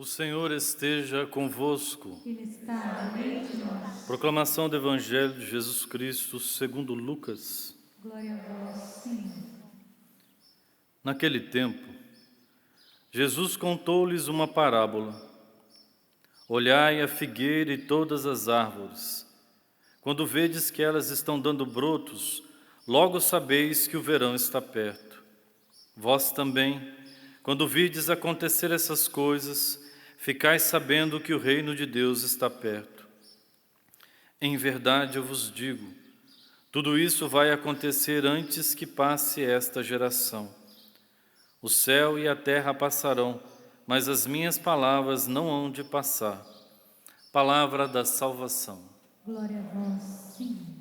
Senhor esteja convosco. Ele está no meio de nós. Proclamação do Evangelho de Jesus Cristo segundo Lucas. Glória a vós, Senhor. Naquele tempo, Jesus contou-lhes uma parábola. Olhai a figueira e todas as árvores. Quando vedes que elas estão dando brotos, logo sabeis que o verão está perto. Vós também, quando virdes acontecer essas coisas, ficais sabendo que o reino de Deus está perto. Em verdade eu vos digo, tudo isso vai acontecer antes que passe esta geração. O céu e a terra passarão, mas as minhas palavras não hão de passar. Palavra da salvação. Glória a vós, Senhor.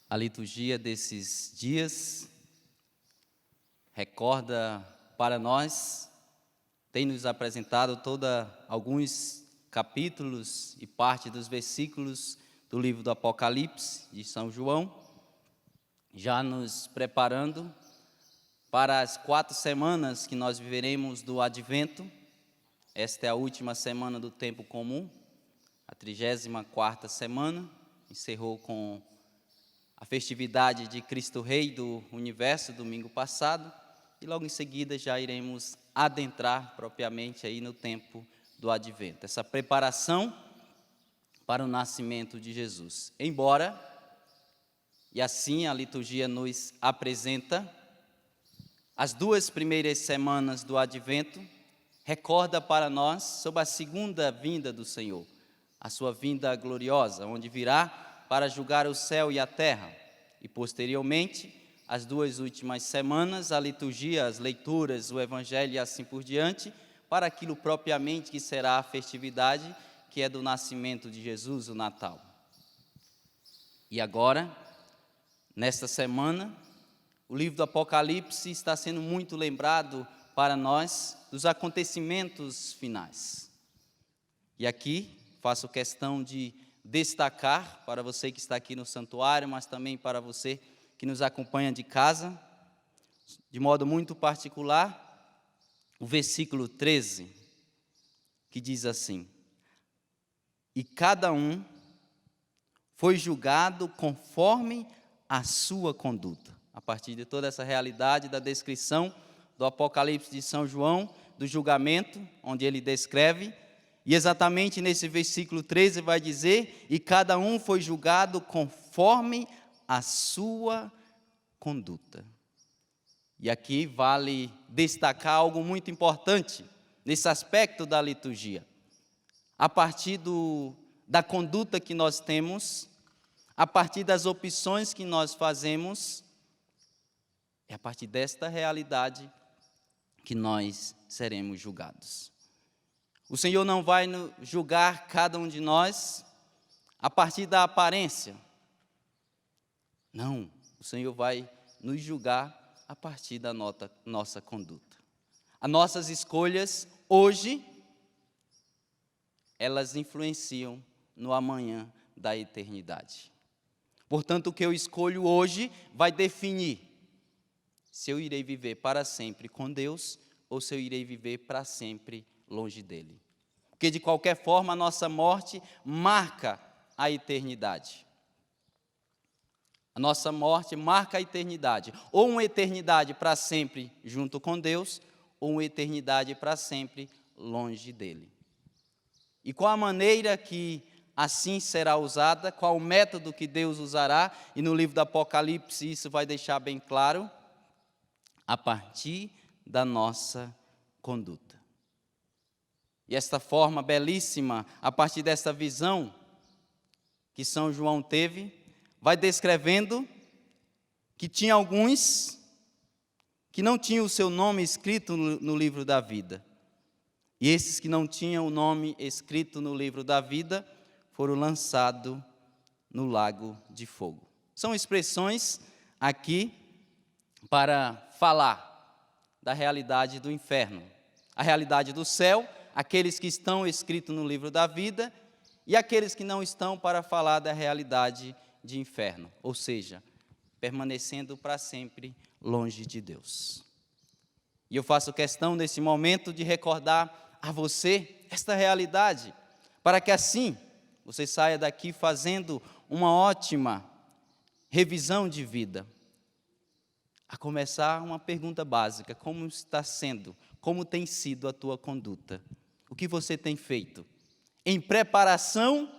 A liturgia desses dias recorda para nós, tem nos apresentado alguns capítulos e parte dos versículos do livro do Apocalipse de São João, já nos preparando para as 4 semanas que nós viveremos do Advento. Esta é a última semana do tempo comum, a 34ª semana, encerrou com a festividade de Cristo Rei do Universo, domingo passado, e logo em seguida já iremos adentrar propriamente aí no tempo do Advento, essa preparação para o nascimento de Jesus. Embora, e assim a liturgia nos apresenta, as 2 primeiras semanas do Advento recorda para nós sobre a segunda vinda do Senhor, a sua vinda gloriosa, onde virá para julgar o céu e a terra. E posteriormente, as 2 últimas semanas, a liturgia, as leituras, o Evangelho e assim por diante, para aquilo propriamente que será a festividade, que é do nascimento de Jesus, o Natal. E agora, nesta semana, o livro do Apocalipse está sendo muito lembrado para nós dos acontecimentos finais. E aqui faço questão de destacar para você que está aqui no santuário, mas também para você que nos acompanha de casa, de modo muito particular, o versículo 13, que diz assim: e cada um foi julgado conforme a sua conduta. A partir de toda essa realidade da descrição do Apocalipse de São João, do julgamento, onde ele descreve, e exatamente nesse versículo 13 vai dizer, e cada um foi julgado conforme a sua conduta. E aqui vale destacar algo muito importante nesse aspecto da liturgia. A partir da conduta que nós temos, a partir das opções que nós fazemos, é a partir desta realidade que nós seremos julgados. O Senhor não vai julgar cada um de nós a partir da aparência. Não, o Senhor vai nos julgar a partir da nossa conduta. As nossas escolhas hoje, elas influenciam no amanhã da eternidade. Portanto, o que eu escolho hoje vai definir se eu irei viver para sempre com Deus ou se eu irei viver para sempre longe dele. Porque de qualquer forma a nossa morte marca a eternidade. A nossa morte marca a eternidade. Ou uma eternidade para sempre junto com Deus, ou uma eternidade para sempre longe dele. E qual a maneira que assim será usada, qual o método que Deus usará, e no livro do Apocalipse isso vai deixar bem claro, a partir da nossa conduta. E esta forma belíssima, a partir dessa visão que São João teve, vai descrevendo que tinha alguns que não tinham o seu nome escrito no livro da vida. E esses que não tinham o nome escrito no livro da vida foram lançados no lago de fogo. São expressões aqui para falar da realidade do inferno. A realidade do céu, aqueles que estão escritos no livro da vida, e aqueles que não estão para falar da realidade de inferno, ou seja, permanecendo para sempre longe de Deus. E eu faço questão nesse momento de recordar a você esta realidade, para que assim você saia daqui fazendo uma ótima revisão de vida. A começar uma pergunta básica: como está sendo, como tem sido a tua conduta? O que você tem feito em preparação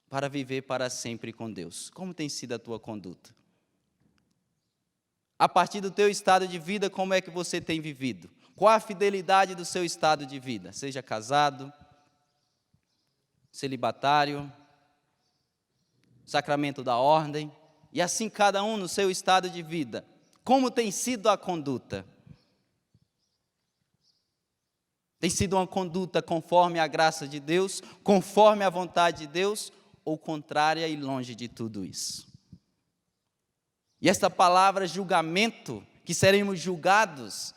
para viver para sempre com Deus? Como tem sido a tua conduta? A partir do teu estado de vida, como é que você tem vivido? Qual a fidelidade do seu estado de vida? Seja casado, celibatário, sacramento da ordem, e assim cada um no seu estado de vida. Como tem sido a conduta? Tem sido uma conduta conforme a graça de Deus, conforme a vontade de Deus, ou contrária e longe de tudo isso? E esta palavra julgamento, que seremos julgados,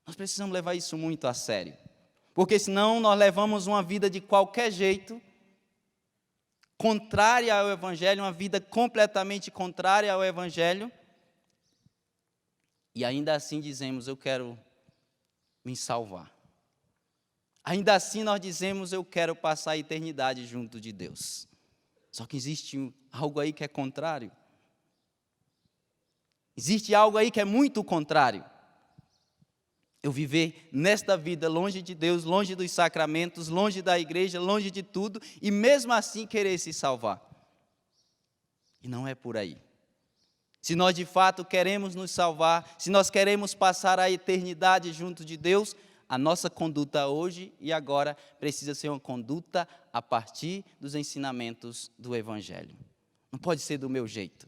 nós precisamos levar isso muito a sério. Porque senão nós levamos uma vida de qualquer jeito, contrária ao Evangelho, uma vida completamente contrária ao Evangelho, e ainda assim dizemos: eu quero me salvar. Ainda assim nós dizemos: eu quero passar a eternidade junto de Deus. Só que existe algo aí que é contrário. Existe algo aí que é muito contrário. Eu viver nesta vida longe de Deus, longe dos sacramentos, longe da igreja, longe de tudo, e mesmo assim querer se salvar. E não é por aí. Se nós de fato queremos nos salvar, se nós queremos passar a eternidade junto de Deus, a nossa conduta hoje e agora precisa ser uma conduta a partir dos ensinamentos do Evangelho. Não pode ser do meu jeito.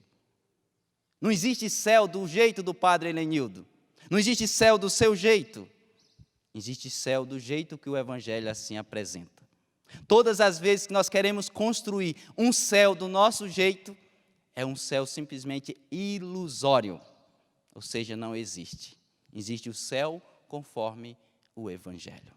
Não existe céu do jeito do Padre Helenildo. Não existe céu do seu jeito. Existe céu do jeito que o Evangelho assim apresenta. Todas as vezes que nós queremos construir um céu do nosso jeito, é um céu simplesmente ilusório. Ou seja, não existe. Existe o céu conforme o Evangelho.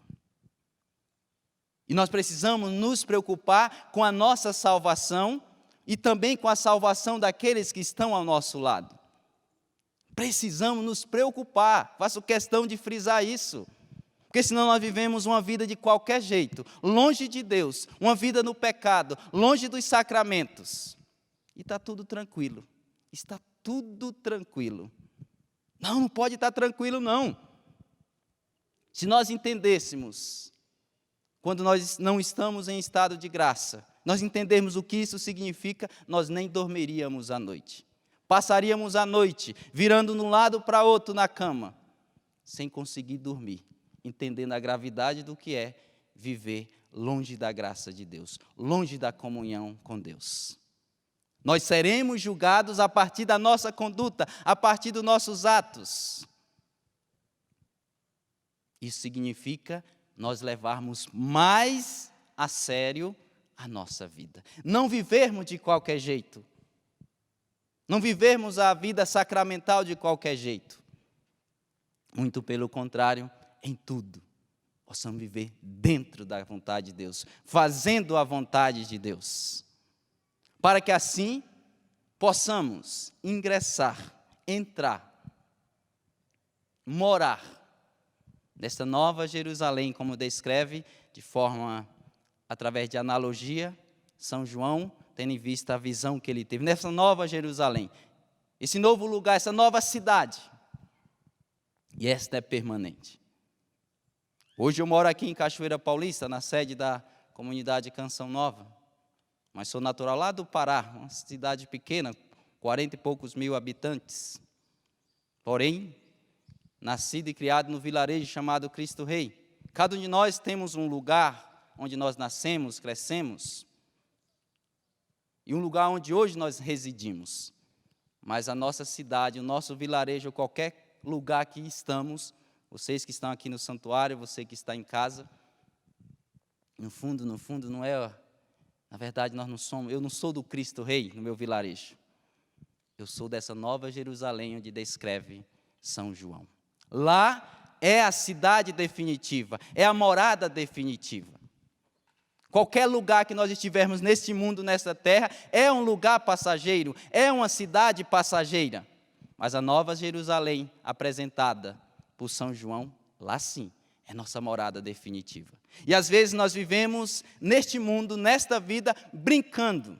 E nós precisamos nos preocupar com a nossa salvação e também com a salvação daqueles que estão ao nosso lado. Precisamos nos preocupar, faço questão de frisar isso, porque senão nós vivemos uma vida de qualquer jeito, longe de Deus, uma vida no pecado, longe dos sacramentos, e está tudo tranquilo, está tudo tranquilo. Não pode estar tranquilo não. Se nós entendêssemos, quando nós não estamos em estado de graça, nós entendermos o que isso significa, nós nem dormiríamos à noite. Passaríamos a noite virando de um lado para outro na cama, sem conseguir dormir, entendendo a gravidade do que é viver longe da graça de Deus, longe da comunhão com Deus. Nós seremos julgados a partir da nossa conduta, a partir dos nossos atos. Isso significa nós levarmos mais a sério a nossa vida. Não vivermos de qualquer jeito. Não vivermos a vida sacramental de qualquer jeito. Muito pelo contrário, em tudo, possamos viver dentro da vontade de Deus, fazendo a vontade de Deus. Para que assim possamos ingressar, entrar, morar nesta nova Jerusalém, como descreve de forma, através de analogia, São João, tendo em vista a visão que ele teve, nessa nova Jerusalém, esse novo lugar, essa nova cidade, e esta é permanente. Hoje eu moro aqui em Cachoeira Paulista, na sede da comunidade Canção Nova, mas sou natural lá do Pará, uma cidade pequena, 40 e poucos mil habitantes, porém, nascido e criado no vilarejo chamado Cristo Rei. Cada um de nós temos um lugar onde nós nascemos, crescemos, e um lugar onde hoje nós residimos. Mas a nossa cidade, o nosso vilarejo, qualquer lugar que estamos, vocês que estão aqui no santuário, você que está em casa, no fundo, não é, na verdade nós não somos, eu não sou do Cristo Rei no meu vilarejo. Eu sou dessa nova Jerusalém onde descreve São João. Lá é a cidade definitiva, é a morada definitiva. Qualquer lugar que nós estivermos neste mundo, nesta terra, é um lugar passageiro, é uma cidade passageira. Mas a Nova Jerusalém, apresentada por São João, lá sim, é nossa morada definitiva. E às vezes nós vivemos neste mundo, nesta vida, brincando.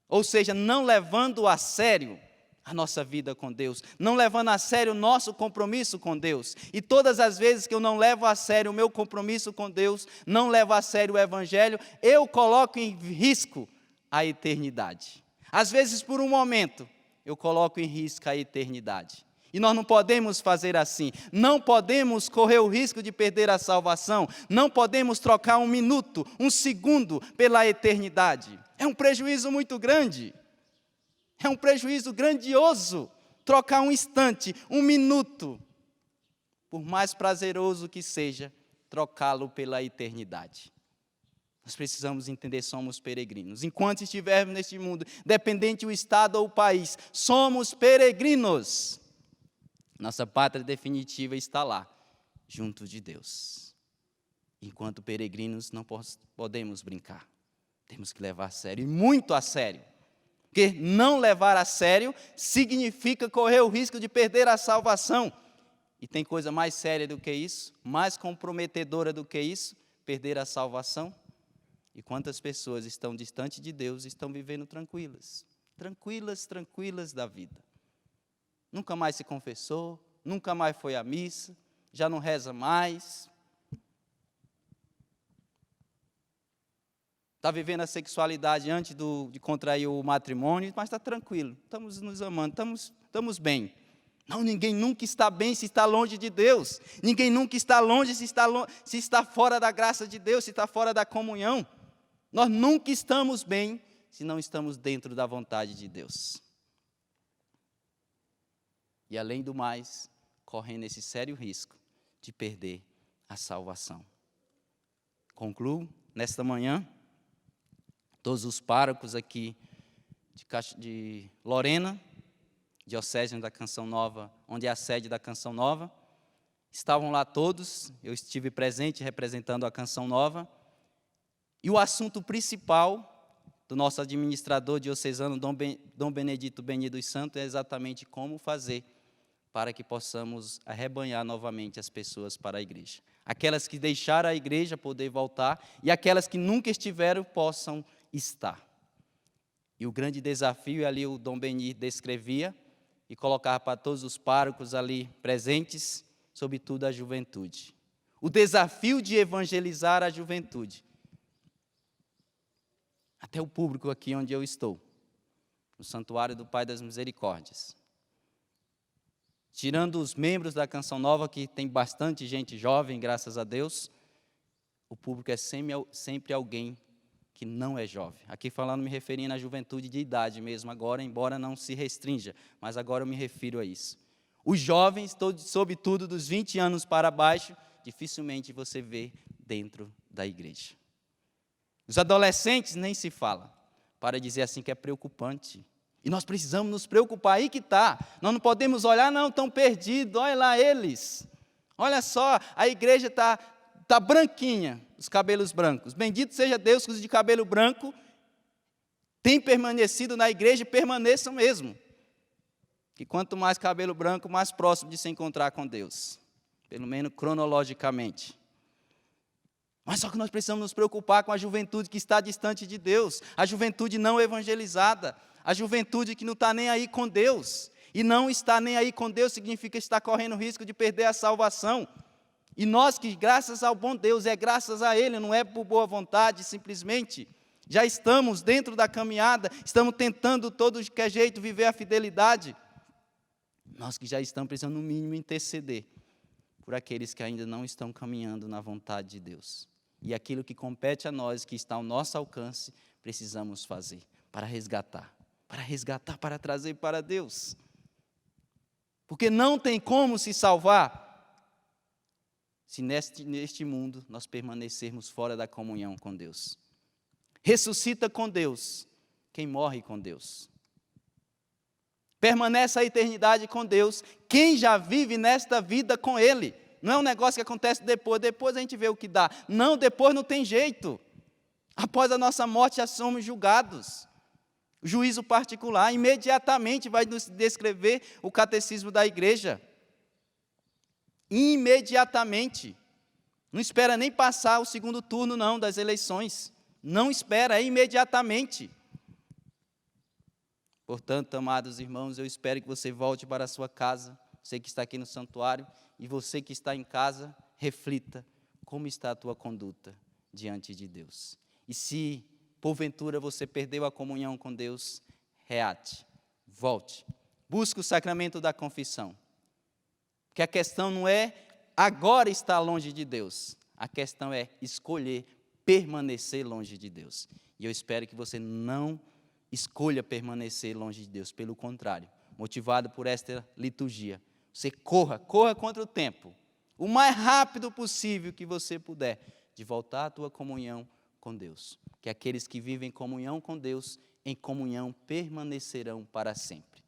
Ou seja, não levando a sério a nossa vida com Deus, não levando a sério o nosso compromisso com Deus. E todas as vezes que eu não levo a sério o meu compromisso com Deus, não levo a sério o Evangelho, eu coloco em risco a eternidade. Às vezes, por um momento, eu coloco em risco a eternidade. E nós não podemos fazer assim, não podemos correr o risco de perder a salvação, não podemos trocar um minuto, um segundo pela eternidade. É um prejuízo muito grande. É um prejuízo grandioso trocar um instante, um minuto, por mais prazeroso que seja, trocá-lo pela eternidade. Nós precisamos entender, somos peregrinos. Enquanto estivermos neste mundo, dependente do estado ou o país, somos peregrinos. Nossa pátria definitiva está lá, junto de Deus. Enquanto peregrinos, não podemos brincar. Temos que levar a sério, e muito a sério. Porque não levar a sério significa correr o risco de perder a salvação. E tem coisa mais séria do que isso, mais comprometedora do que isso, perder a salvação. E quantas pessoas estão distantes de Deus e estão vivendo tranquilas, tranquilas da vida. Nunca mais se confessou, nunca mais foi à missa, já não reza mais. Está vivendo a sexualidade antes de contrair o matrimônio, mas está tranquilo, estamos nos amando, estamos bem. Não, ninguém nunca está bem se está longe de Deus. Ninguém nunca está longe se está fora da graça de Deus, se está fora da comunhão. Nós nunca estamos bem se não estamos dentro da vontade de Deus. E além do mais, correndo esse sério risco de perder a salvação. Concluo nesta manhã. Todos os párocos aqui de Lorena, diocese da Canção Nova, onde é a sede da Canção Nova, estavam lá todos, eu estive presente representando a Canção Nova, e o assunto principal do nosso administrador diocesano, Dom Benedito Beni dos Santos, é exatamente como fazer para que possamos arrebanhar novamente as pessoas para a igreja. Aquelas que deixaram a igreja poder voltar, e aquelas que nunca estiveram possam estar. E o grande desafio, ali o Dom Beni descrevia, e colocava para todos os párocos ali presentes, sobretudo a juventude. O desafio de evangelizar a juventude. Até o público aqui onde eu estou, no Santuário do Pai das Misericórdias. Tirando os membros da Canção Nova, que tem bastante gente jovem, graças a Deus, o público é sempre alguém que não é jovem. Aqui falando, me referindo à juventude de idade mesmo agora, embora não se restrinja, mas agora eu me refiro a isso. Os jovens, sobretudo dos 20 anos para baixo, dificilmente você vê dentro da igreja. Os adolescentes nem se fala, para dizer assim que é preocupante. E nós precisamos nos preocupar, aí que está. Nós não podemos olhar, não, estão perdidos, olha lá eles. Olha só, a igreja está branquinha, os cabelos brancos. Bendito seja Deus que os de cabelo branco têm permanecido na igreja e permaneçam mesmo. Que quanto mais cabelo branco, mais próximo de se encontrar com Deus. Pelo menos cronologicamente. Mas só que nós precisamos nos preocupar com a juventude que está distante de Deus. A juventude não evangelizada. A juventude que não está nem aí com Deus. E não está nem aí com Deus significa estar correndo o risco de perder a salvação. E nós que, graças ao bom Deus, é graças a Ele, não é por boa vontade, simplesmente, já estamos dentro da caminhada, estamos tentando todo de que jeito viver a fidelidade. Nós que já estamos precisando, no mínimo, interceder por aqueles que ainda não estão caminhando na vontade de Deus. E aquilo que compete a nós, que está ao nosso alcance, precisamos fazer para resgatar, para trazer para Deus. Porque não tem como se salvar se neste mundo nós permanecermos fora da comunhão com Deus. Ressuscita com Deus quem morre com Deus. Permanece a eternidade com Deus quem já vive nesta vida com Ele. Não é um negócio que acontece depois a gente vê o que dá. Não, depois não tem jeito. Após a nossa morte já somos julgados. Juízo particular, imediatamente vai nos descrever o catecismo da igreja. Imediatamente. Não espera nem passar o segundo turno, não, das eleições. Não espera, é imediatamente. Portanto, amados irmãos, eu espero que você volte para a sua casa, você que está aqui no santuário, e você que está em casa, reflita como está a tua conduta diante de Deus. E se, porventura, você perdeu a comunhão com Deus, reate, volte, busque o sacramento da confissão. Porque a questão não é agora estar longe de Deus, a questão é escolher permanecer longe de Deus. E eu espero que você não escolha permanecer longe de Deus, pelo contrário, motivado por esta liturgia, você corra contra o tempo, o mais rápido possível que você puder, de voltar à tua comunhão com Deus. Que aqueles que vivem em comunhão com Deus, em comunhão permanecerão para sempre.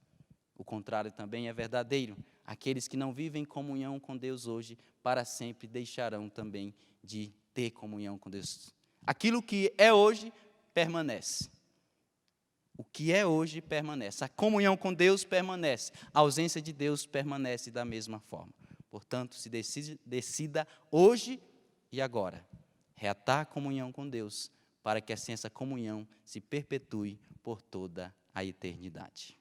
O contrário também é verdadeiro. Aqueles que não vivem em comunhão com Deus hoje, para sempre deixarão também de ter comunhão com Deus. Aquilo que é hoje, permanece. O que é hoje permanece. A comunhão com Deus permanece. A ausência de Deus permanece da mesma forma. Portanto, se decida hoje e agora, reatar a comunhão com Deus, para que assim essa comunhão se perpetue por toda a eternidade.